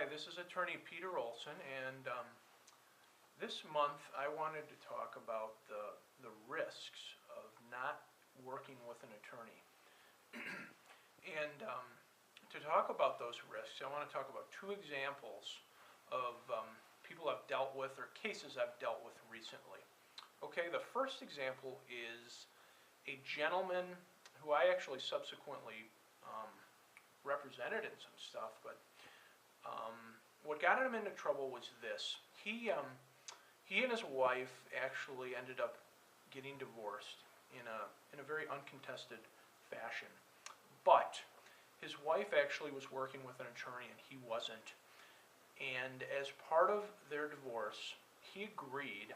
Hi, this is attorney Peter Olson, and this month I wanted to talk about the risks of not working with an attorney. And to talk about those risks, I want to talk about two examples of people I've dealt with or cases I've dealt with recently. Okay, the first example is a gentleman who I actually subsequently represented in some stuff, but what got him into trouble was this. He and his wife actually ended up getting divorced in a very uncontested fashion. But his wife actually was working with an attorney and he wasn't. And as part of their divorce, he agreed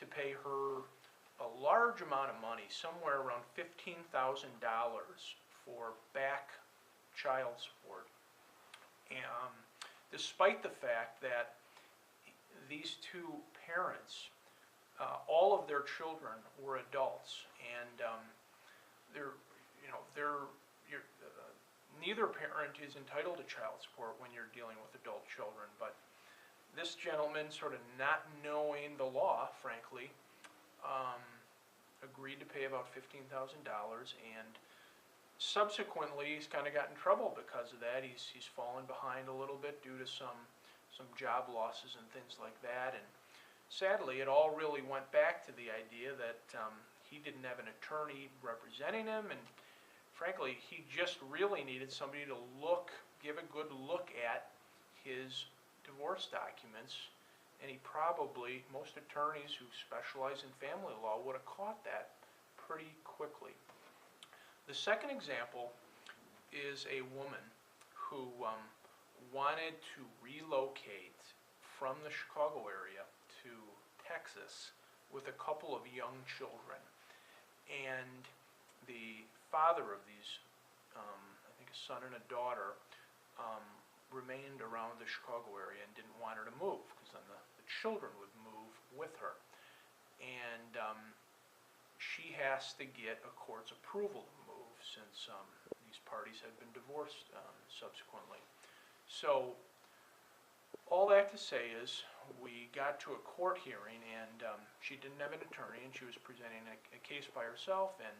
to pay her a large amount of money, somewhere around $15,000 for back child support. And despite the fact that these two parents, all of their children were adults, and neither parent is entitled to child support when you're dealing with adult children. But this gentleman, sort of not knowing the law, frankly, agreed to pay about $15,000, and subsequently he's kind of got in trouble because of that. He's fallen behind a little bit due to some job losses and things like that, and sadly it all really went back to the idea that he didn't have an attorney representing him, and frankly he just really needed somebody to give a good look at his divorce documents, and most attorneys who specialize in family law would have caught that pretty quickly. The second example is a woman who wanted to relocate from the Chicago area to Texas with a couple of young children. And the father of these, I think a son and a daughter, remained around the Chicago area and didn't want her to move because then the children would move with her. And she has to get a court's approval to move since these parties had been divorced subsequently. So all that to say is we got to a court hearing, and she didn't have an attorney, and she was presenting a case by herself. And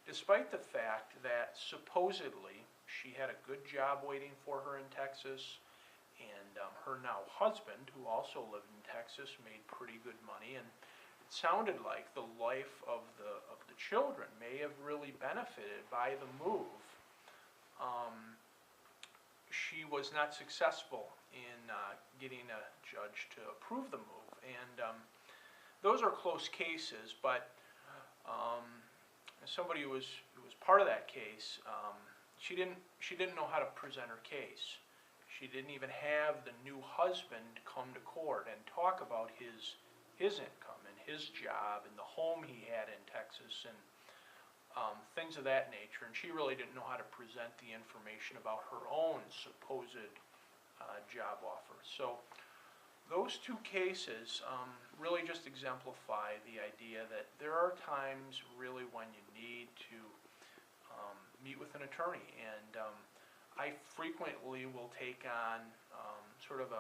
despite the fact that supposedly she had a good job waiting for her in Texas, and her now husband, who also lived in Texas, made pretty good money, and it sounded like the life of the children may have really benefited by the move. She was not successful in getting a judge to approve the move, and those are close cases. But as somebody who was part of that case, she didn't know how to present her case. She didn't even have the new husband come to court and talk about his income and his job and the home he had in Texas and things of that nature. And she really didn't know how to present the information about her own supposed job offer. So those two cases really just exemplify the idea that there are times really when you need to meet with an attorney. And I frequently will take on sort of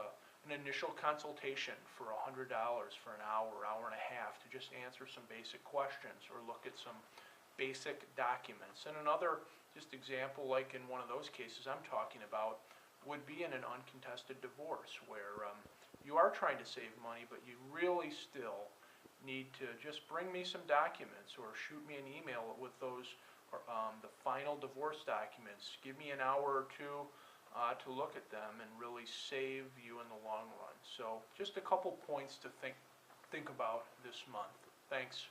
an initial consultation for $100 for an hour and a half to just answer some basic questions or look at some basic documents. And another just example, like in one of those cases I'm talking about, would be in an uncontested divorce where you are trying to save money, but you really still need to just bring me some documents or shoot me an email with those the final divorce documents. Give me an hour or two to look at them and really save you in the long run. So just a couple points to think about this month. Thanks.